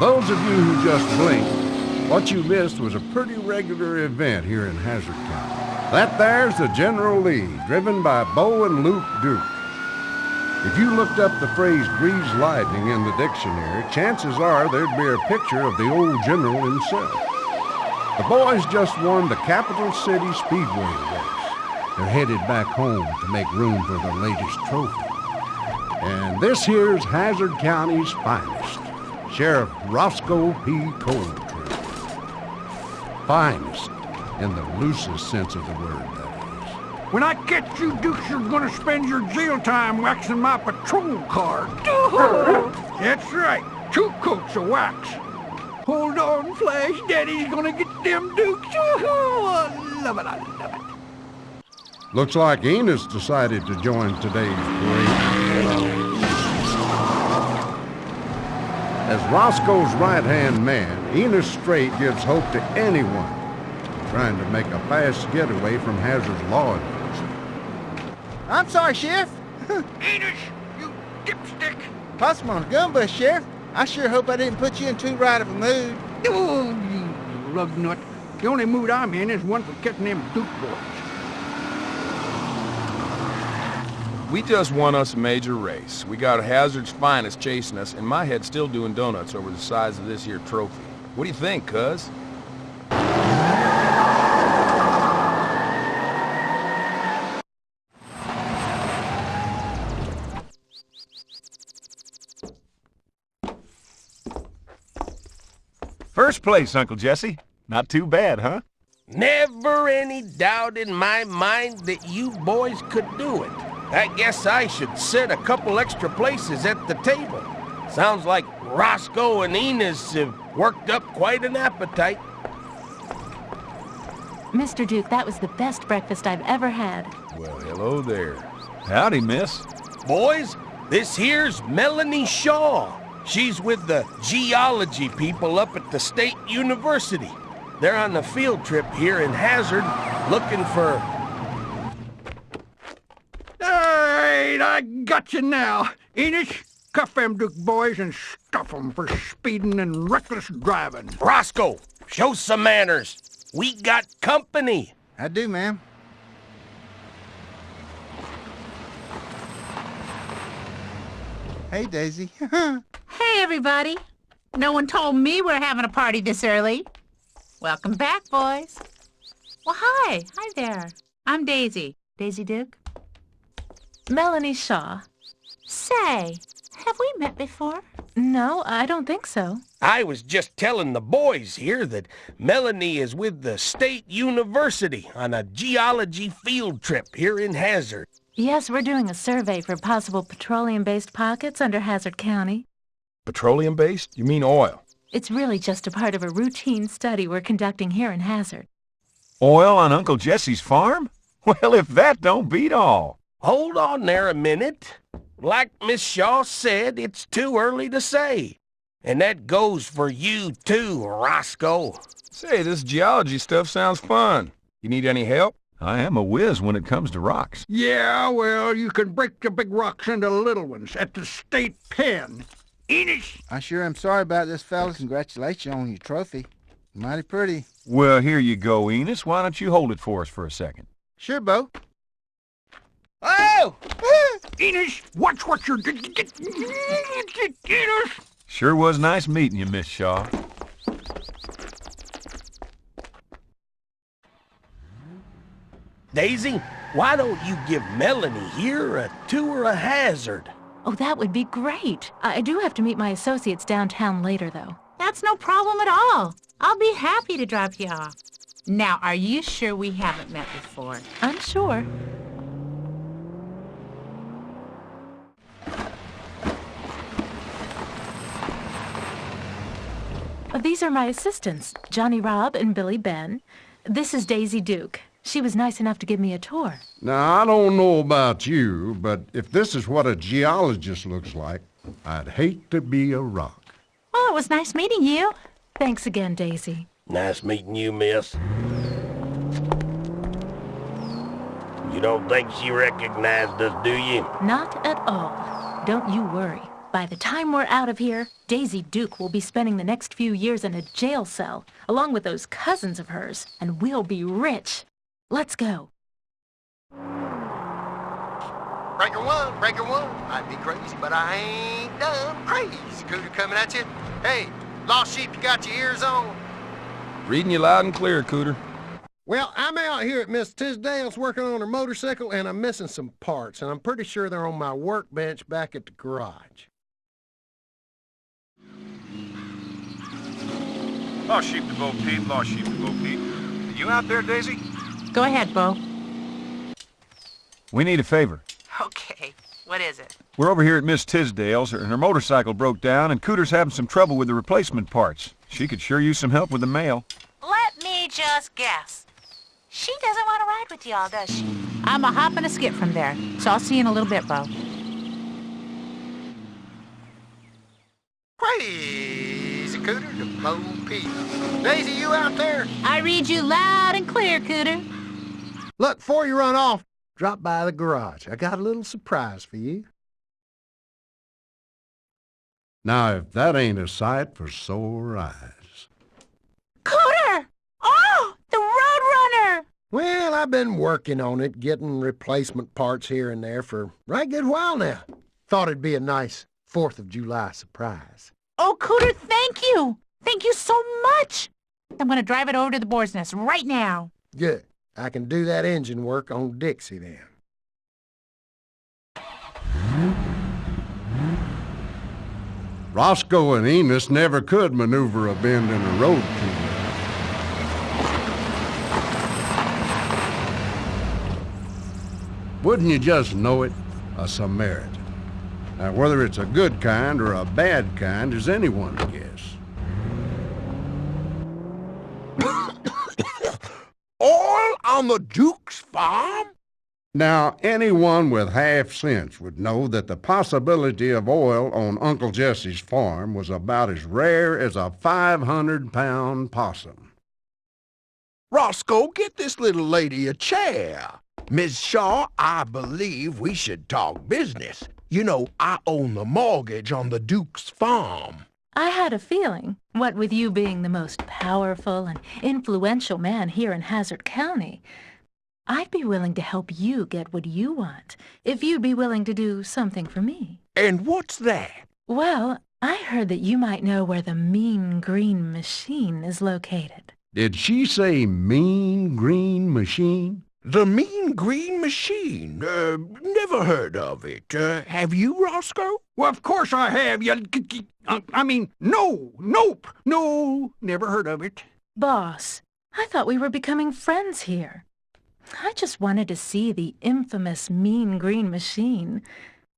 those of you who just blinked, what you missed was a pretty regular event here in Hazzard County. That there's the General Lee, driven by Bo and Luke Duke. If you looked up the phrase greased lightning in the dictionary, chances are there'd be a picture of the old general himself. The boys just won the Capital City Speedway race. They're headed back home to make room for their latest trophy. And this here's Hazzard County's finest, Sheriff Roscoe P. Coldtree. Finest in the loosest sense of the word, that is. When I catch you, Dukes, you're gonna spend your jail time waxing my patrol card. That's right, 2 coats of wax. Hold on, Flash, Daddy's gonna get them Dukes. I love it, I love it. Looks like Enos decided to join today's parade. As Roscoe's right-hand man, Enos Strait gives hope to anyone trying to make a fast getaway from Hazzard's law enforcement. I'm sorry, Sheriff. Enos, you dipstick. Possum on a gun bus, Sheriff. I sure hope I didn't put you in too right of a mood. Oh, you lug nut. The only mood I'm in is one for catching them Duke boys. We just won us a major race. We got Hazzard's finest chasing us, and my head's still doing donuts over the size of this here trophy. What do you think, cuz? First place, Uncle Jesse. Not too bad, huh? Never any doubt in my mind that you boys could do it. I guess I should set a couple extra places at the table. Sounds like Roscoe and Enos have worked up quite an appetite. Mr. Duke, that was the best breakfast I've ever had. Well, hello there. Howdy, miss. Boys, this here's Melanie Shaw. She's with the geology people up at the State University. They're on the field trip here in Hazzard, looking for... Alright, I got you now. Enos, cuff them Duke boys and stuff them for speeding and reckless driving. Roscoe, show some manners. We got company. I do, ma'am. Hey, Daisy. Hey, everybody. No one told me we're having a party this early. Welcome back, boys. Well, hi. Hi there. I'm Daisy. Daisy Duke? Melanie Shaw. Say, have we met before? No, I don't think so. I was just telling the boys here that Melanie is with the State University on a geology field trip here in Hazzard. Yes, we're doing a survey for possible petroleum-based pockets under Hazzard County. Petroleum-based? You mean oil? It's really just a part of a routine study we're conducting here in Hazzard. Oil on Uncle Jesse's farm? Well, if that don't beat all. Hold on there a minute. Like Miss Shaw said, it's too early to say. And that goes for you too, Roscoe. Say, this geology stuff sounds fun. You need any help? I am a whiz when it comes to rocks. Yeah, well, you can break the big rocks into little ones at the state pen. Enos! I sure am sorry about this, fellas. Congratulations on your trophy. Mighty pretty. Well, here you go, Enos. Why don't you hold it for us for a second? Sure, Bo. Oh! Enos, watch what you're... Enos! Sure was nice meeting you, Miss Shaw. Daisy, why don't you give Melanie here a tour of Hazzard? Oh, that would be great. I do have to meet my associates downtown later, though. That's no problem at all. I'll be happy to drop you off. Now, are you sure we haven't met before? I'm sure. These are my assistants, Johnny Robb and Billy Ben. This is Daisy Duke. She was nice enough to give me a tour. Now, I don't know about you, but if this is what a geologist looks like, I'd hate to be a rock. Well, it was nice meeting you. Thanks again, Daisy. Nice meeting you, miss. You don't think she recognized us, do you? Not at all. Don't you worry. By the time we're out of here, Daisy Duke will be spending the next few years in a jail cell, along with those cousins of hers, and we'll be rich. Let's go. Breaker one. Might be crazy, but I ain't done crazy. Cooter coming at you. Hey, lost sheep, you got your ears on? Reading you loud and clear, Cooter. Well, I'm out here at Miss Tisdale's working on her motorcycle, and I'm missing some parts, and I'm pretty sure they're on my workbench back at the garage. Lost sheep to Bo Peep, lost sheep to Bo Peep. You out there, Daisy? Go ahead, Bo. We need a favor. Okay, what is it? We're over here at Miss Tisdale's, and her motorcycle broke down, and Cooter's having some trouble with the replacement parts. She could sure use some help with the mail. Let me just guess. She doesn't want to ride with y'all, does she? I'm a hop and a skip from there, so I'll see you in a little bit, Bo. Crazy Cooter to Bo Peep. Daisy, you out there? I read you loud and clear, Cooter. Look, before you run off, drop by the garage. I got a little surprise for you. Now, if that ain't a sight for sore eyes. Cooter! Oh, the Roadrunner! Well, I've been working on it, getting replacement parts here and there for a right good while now. Thought it'd be a nice 4th of July surprise. Oh, Cooter, thank you! Thank you so much! I'm gonna drive it over to the Boar's Nest right now. Good. I can do that engine work on Dixie then. Roscoe and Enos never could maneuver a bend in a road too well. Wouldn't you just know it? A Samaritan. Now, whether it's a good kind or a bad kind is anyone's guess. All on the Duke's farm? Now, anyone with half sense would know that the possibility of oil on Uncle Jesse's farm was about as rare as a 500-pound possum. Roscoe, get this little lady a chair. Miss Shaw, I believe we should talk business. You know, I own the mortgage on the Duke's farm. I had a feeling, what with you being the most powerful and influential man here in Hazzard County, I'd be willing to help you get what you want, if you'd be willing to do something for me. And what's that? Well, I heard that you might know where the Mean Green Machine is located. Did she say Mean Green Machine? The Mean Green Machine? Never heard of it. Have you, Roscoe? Well, of course I have. No, never heard of it. Boss, I thought we were becoming friends here. I just wanted to see the infamous Mean Green Machine.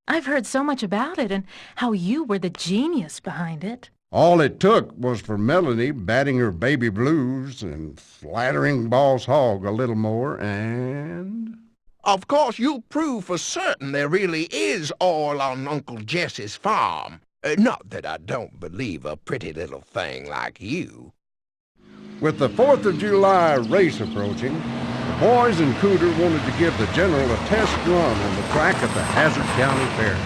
I've heard so much about it and how you were the genius behind it. All it took was for Melanie batting her baby blues and flattering Boss Hogg a little more, and... Of course, you'll prove for certain there really is oil on Uncle Jesse's farm. Not that I don't believe a pretty little thing like you. With the 4th of July race approaching, the boys and Cooter wanted to give the General a test run on the track at the Hazzard County Fair.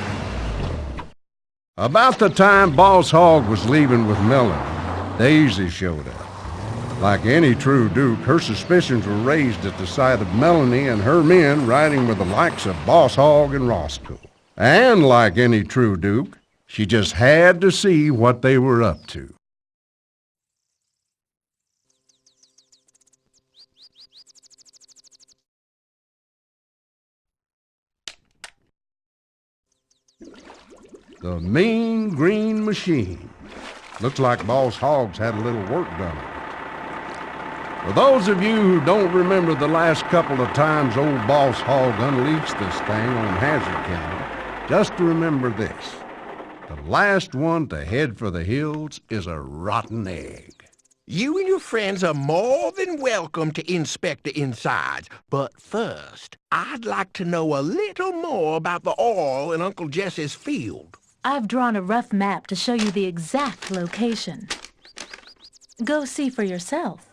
About the time Boss Hogg was leaving with Melanie, Daisy showed up. Like any true Duke, her suspicions were raised at the sight of Melanie and her men riding with the likes of Boss Hogg and Roscoe. And like any true Duke, she just had to see what they were up to. The Mean Green Machine. Looks like Boss Hogg's had a little work done on it. For those of you who don't remember the last couple of times old Boss Hogg unleashed this thing on Hazzard County, just remember this. The last one to head for the hills is a rotten egg. You and your friends are more than welcome to inspect the insides. But first, I'd like to know a little more about the oil in Uncle Jesse's field. I've drawn a rough map to show you the exact location. Go see for yourself.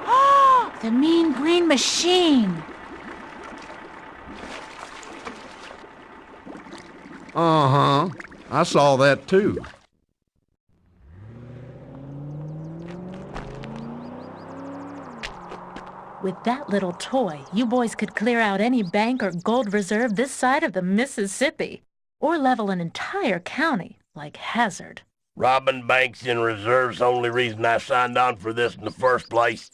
Oh, the Mean Green Machine. Uh-huh. I saw that too. With that little toy, you boys could clear out any bank or gold reserve this side of the Mississippi, or level an entire county like Hazard. Robbing banks and reserves the only reason I signed on for this in the first place.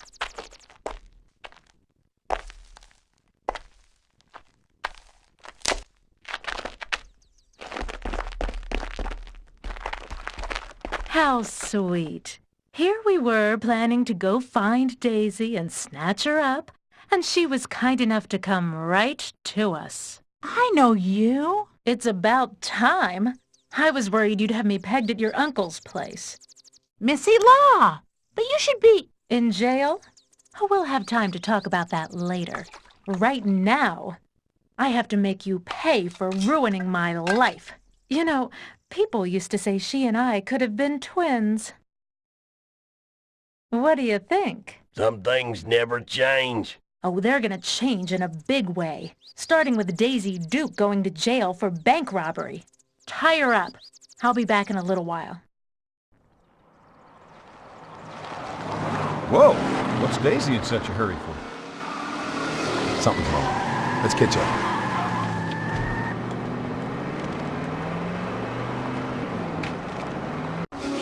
How sweet. Here we were planning to go find Daisy and snatch her up, and she was kind enough to come right to us. I know you. It's about time. I was worried you'd have me pegged at your uncle's place. Missy Law. But you should be... In jail? Oh, we'll have time to talk about that later. Right now, I have to make you pay for ruining my life. You know, people used to say she and I could have been twins. What do you think? Some things never change. Oh, they're gonna change in a big way, starting with Daisy Duke going to jail for bank robbery. Tie her up. I'll be back in a little while. Whoa! What's Daisy in such a hurry for? Something's wrong. Let's catch up.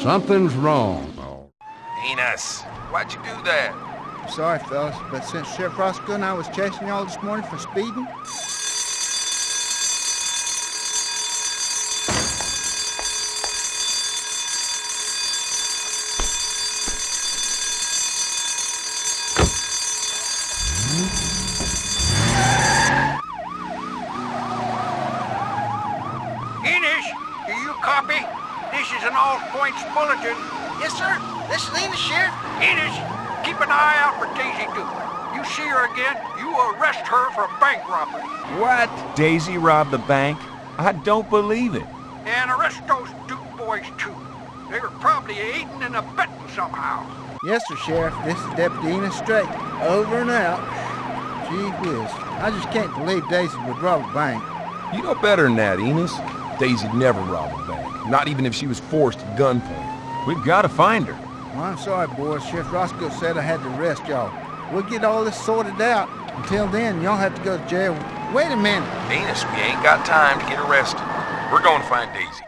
Something's wrong. Enos, why'd you do that? I'm sorry, fellas, but since Sheriff Roscoe and I was chasing y'all this morning for speeding... Enos, do you copy? This is an all-points bulletin. Yes, sir. This is Enos, Sheriff. Enos, keep an eye out for Daisy Duke. You see her again, you arrest her for bank robbery. What? Daisy robbed the bank? I don't believe it. And arrest those Duke boys, too. They were probably aiding and abetting somehow. Yes, sir, Sheriff. This is Deputy Enos Straight. Over and out. Gee whiz. I just can't believe Daisy would rob a bank. You know better than that, Enos. Daisy'd never rob a bank, not even if she was forced at gunpoint. We've got to find her. Well, I'm sorry, boys. Sheriff Roscoe said I had to arrest y'all. We'll get all this sorted out. Until then, y'all have to go to jail. Wait a minute. Enos, we ain't got time to get arrested. We're going to find Daisy.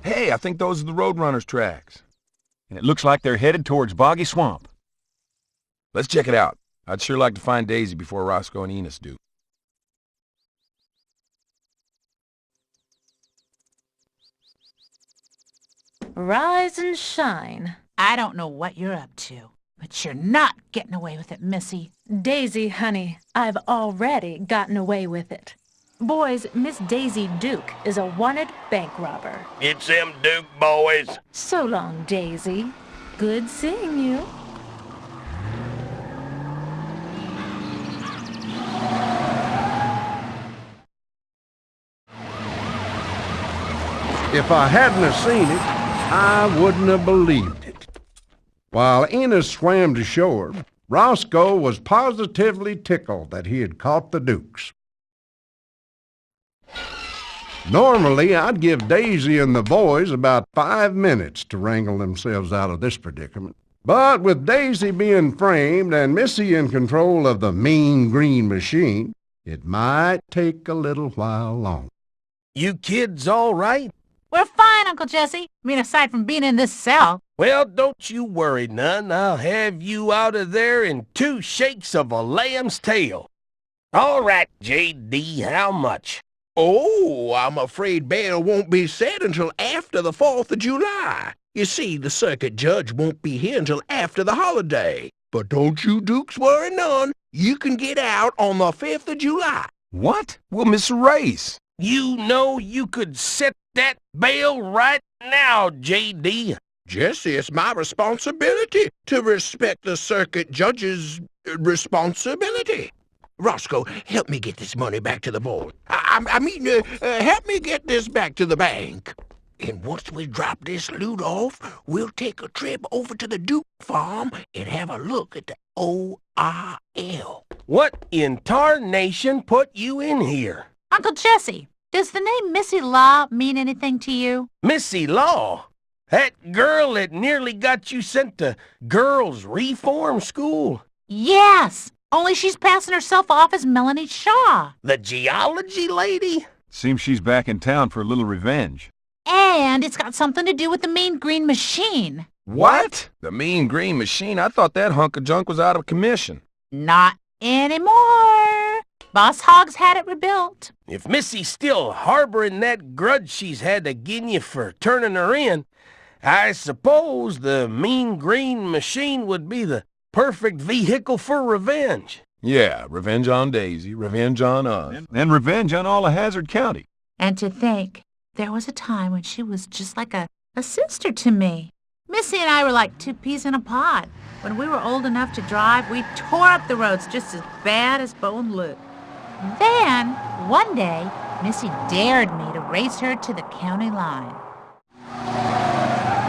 Hey, I think those are the Roadrunner's tracks. And it looks like they're headed towards Boggy Swamp. Let's check it out. I'd sure like to find Daisy before Roscoe and Enos do. Rise and shine. I don't know what you're up to, but you're not getting away with it, Missy. Daisy, honey, I've already gotten away with it. Boys, Miss Daisy Duke is a wanted bank robber. It's them Duke boys. So long, Daisy. Good seeing you. If I hadn't have seen it, I wouldn't have believed it. While Enos swam to shore, Roscoe was positively tickled that he had caught the Dukes. Normally, I'd give Daisy and the boys about 5 minutes to wrangle themselves out of this predicament. But with Daisy being framed and Missy in control of the mean green machine, it might take a little while longer. You kids all right? We're fine, Uncle Jesse. I mean, aside from being in this cell. Well, don't you worry none. I'll have you out of there in 2 shakes of a lamb's tail. All right, J.D., how much? Oh, I'm afraid bail won't be set until after the 4th of July. You see, the circuit judge won't be here until after the holiday. But don't you Dukes worry none. You can get out on the 5th of July. What? We'll miss a race. You know you could set that bail right now, J.D. Jesse, it's my responsibility to respect the circuit judge's responsibility. Roscoe, help me get this money back to the vault. I mean, help me get this back to the bank. And once we drop this loot off, we'll take a trip over to the Duke farm and have a look at the ORL. What in tarnation put you in here? Uncle Jesse, does the name Missy Law mean anything to you? Missy Law? That girl that nearly got you sent to girls' reform school? Yes, only she's passing herself off as Melanie Shaw. The geology lady? Seems she's back in town for a little revenge. And it's got something to do with the Mean Green Machine. What? The Mean Green Machine? I thought that hunk of junk was out of commission. Not anymore. Boss Hogg's had it rebuilt. If Missy's still harboring that grudge she's had agin you for turning her in, I suppose the Mean Green Machine would be the perfect vehicle for revenge. Yeah, revenge on Daisy, revenge on us. And revenge on all of Hazzard County. And to think, there was a time when she was just like a sister to me. Missy and I were like two peas in a pod. When we were old enough to drive, we tore up the roads just as bad as Bo and Luke. Then, one day, Missy dared me to race her to the county line.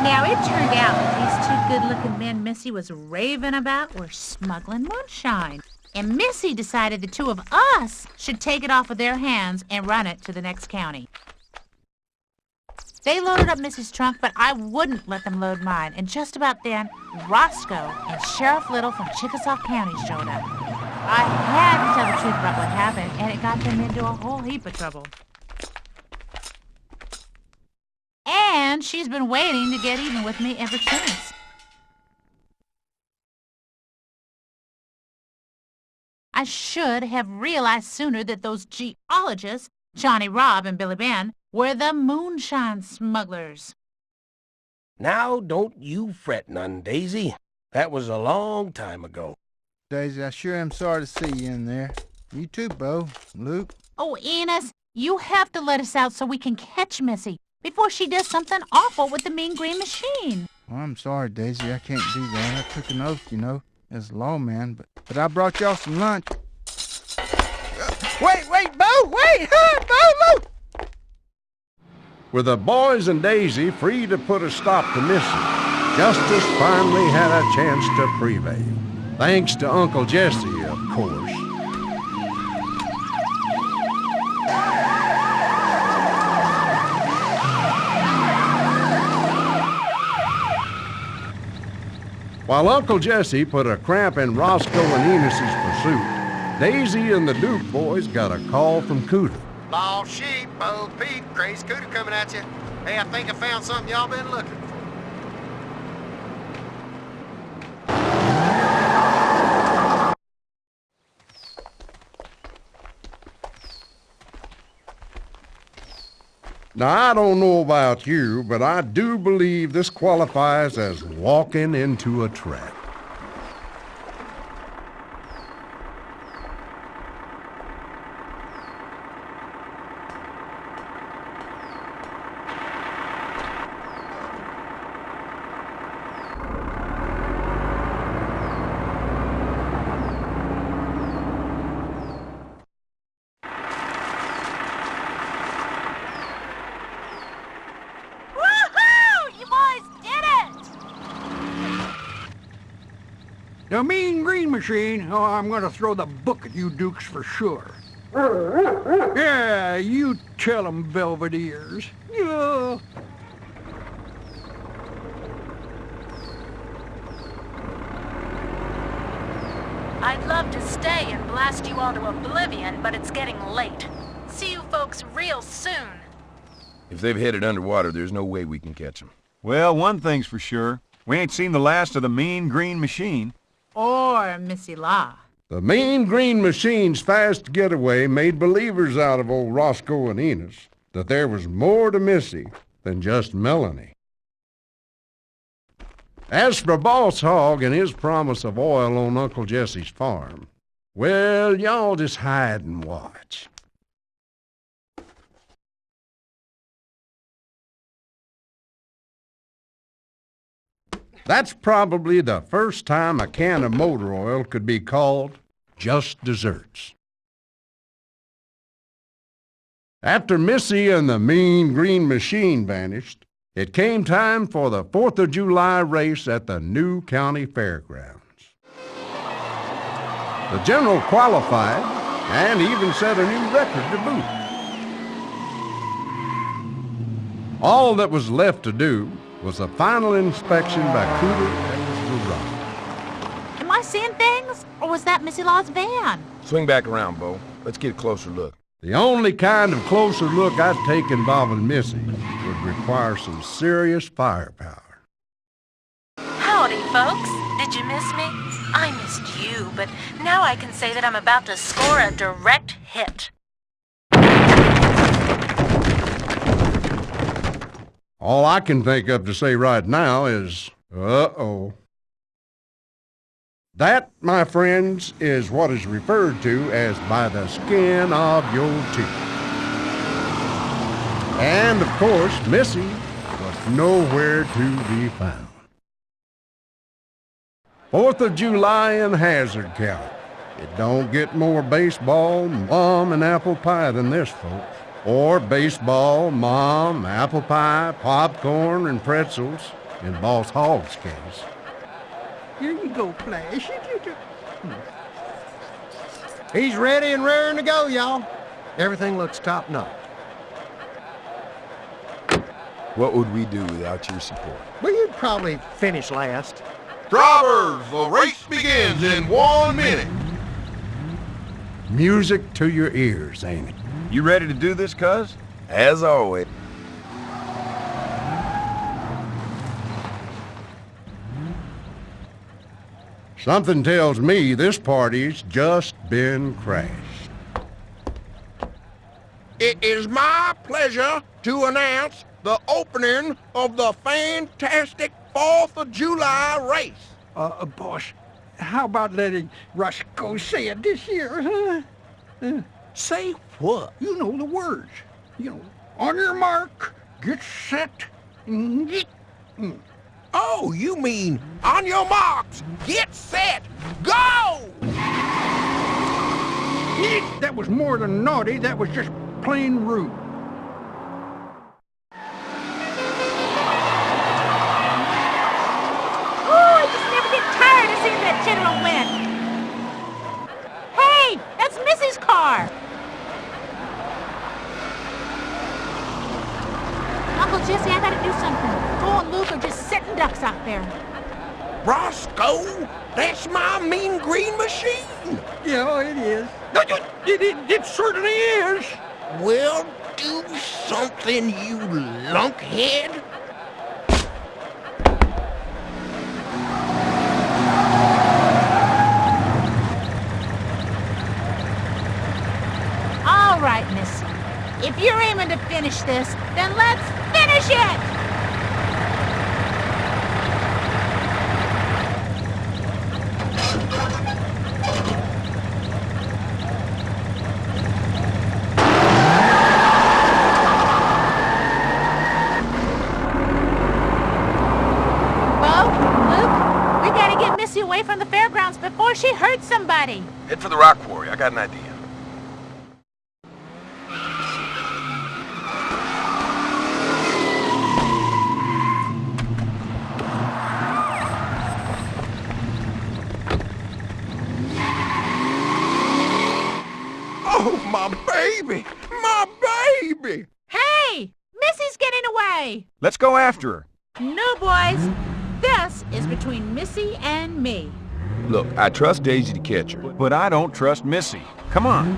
Now, it turned out that these two good-looking men Missy was raving about were smuggling moonshine. And Missy decided the two of us should take it off of their hands and run it to the next county. They loaded up Missy's trunk, but I wouldn't let them load mine. And just about then, Roscoe and Sheriff Little from Chickasaw County showed up. I had to tell the truth about what happened, and it got them into a whole heap of trouble. And she's been waiting to get even with me ever since. I should have realized sooner that those geologists, Johnny Robb and Billy Ben, were the moonshine smugglers. Now don't you fret none, Daisy. That was a long time ago. Daisy, I sure am sorry to see you in there. You too, Bo, Luke. Oh, Enos, you have to let us out so we can catch Missy before she does something awful with the Mean Green Machine. Well, I'm sorry, Daisy. I can't do that. I took an oath, you know, as a lawman, but I brought y'all some lunch. Wait, Bo! Wait! Bo, Luke! With the boys and Daisy free to put a stop to Missy, justice finally had a chance to prevail. Thanks to Uncle Jesse, of course. While Uncle Jesse put a cramp in Roscoe and Enos's pursuit, Daisy and the Duke boys got a call from Cooter. Lost sheep, both Pete, crazy cooter coming at you. Hey, I think I found something y'all been looking for. Now, I don't know about you, but I do believe this qualifies as walking into a trap. The Mean Green Machine? Oh, I'm gonna throw the book at you Dukes for sure. Yeah, you tell 'em, Belvederes. Yeah. I'd love to stay and blast you all to oblivion, but it's getting late. See you folks real soon. If they've headed underwater, there's no way we can catch them. Well, one thing's for sure. We ain't seen the last of the Mean Green Machine. Or Missy Law. The Mean Green Machine's fast getaway made believers out of old Roscoe and Enos that there was more to Missy than just Melanie. As for Boss Hogg and his promise of oil on Uncle Jesse's farm, well, y'all just hide and watch. That's probably the first time a can of motor oil could be called just desserts. After Missy and the Mean Green Machine vanished, it came time for the 4th of July race at the new county fairgrounds. The general qualified and even set a new record to boot. All that was left to do was a final inspection by Cooter and Mr. Rock. Am I seeing things? Or was that Missy Law's van? Swing back around, Bo. Let's get a closer look. The only kind of closer look I'd take involving Missy would require some serious firepower. Howdy, folks. Did you miss me? I missed you, but now I can say that I'm about to score a direct hit. All I can think of to say right now is, uh-oh. That, my friends, is what is referred to as by the skin of your teeth. And, of course, Missy was nowhere to be found. 4th of July in Hazzard County. It don't get more baseball, mom, and apple pie than this, folks. Or baseball, mom, apple pie, popcorn, and pretzels, in Boss Hogg's case. Here you go, Flash. He's ready and raring to go, y'all. Everything looks top-notch. What would we do without your support? Well, you'd probably finish last. Drivers, the race begins in 1 minute. Music to your ears, ain't it? You ready to do this, cuz? As always. Something tells me this party's just been crashed. It is my pleasure to announce the opening of the fantastic 4th of July race. Boss, how about letting Roscoe say it this year, huh? Say what? You know the words. You know, on your mark, get set, and get... Oh, you mean on your marks, get set, go! That was more than naughty, that was just plain rude. Oh, I just never get tired of seeing that general win. Hey, that's Missy's car. Uncle Jesse, I gotta do something. Cole and Luke are just sitting ducks out there. Roscoe, that's my Mean Green Machine. Yeah, it is. It certainly is. Well, do something, you lunkhead. All right, Missy. If you're aiming to finish this, then let's finish it! Bo, Luke, we gotta get Missy away from the fairgrounds before she hurts somebody. Head for the rock quarry. I got an idea. Oh, my baby! My baby! Hey! Missy's getting away! Let's go after her. No, boys. This is between Missy and me. Look, I trust Daisy to catch her. But I don't trust Missy. Come on.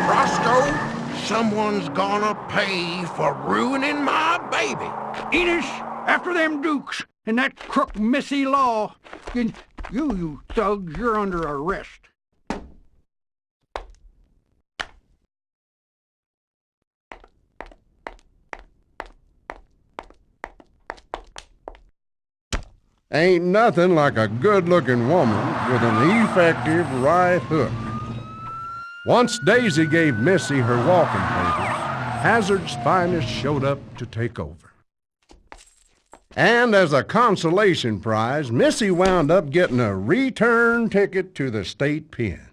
Roscoe, someone's gonna pay for ruining my baby. Enos, after them Dukes and that crook Missy Law. You thugs, you're under arrest. Ain't nothing like a good-looking woman with an effective right hook. Once Daisy gave Missy her walking papers, Hazzard's finest showed up to take over. And as a consolation prize, Missy wound up getting a return ticket to the state pen.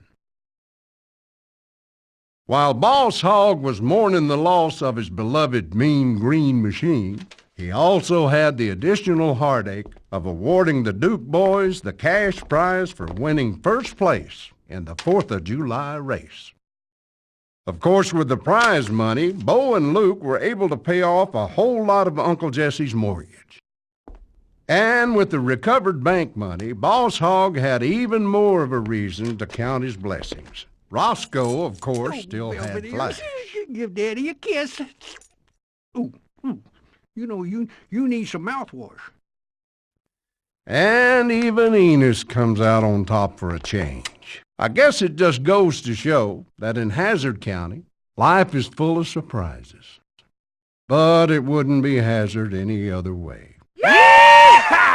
While Boss Hogg was mourning the loss of his beloved Mean Green Machine, he also had the additional heartache of awarding the Duke boys the cash prize for winning first place in the 4th of July race. Of course, with the prize money, Bo and Luke were able to pay off a whole lot of Uncle Jesse's mortgage. And with the recovered bank money, Boss Hogg had even more of a reason to count his blessings. Roscoe, of course, still had Flash. Give Daddy a kiss. Ooh, you know, you need some mouthwash. And even Enos comes out on top for a change. I guess it just goes to show that in Hazzard County, life is full of surprises. But it wouldn't be Hazzard any other way. Yeah!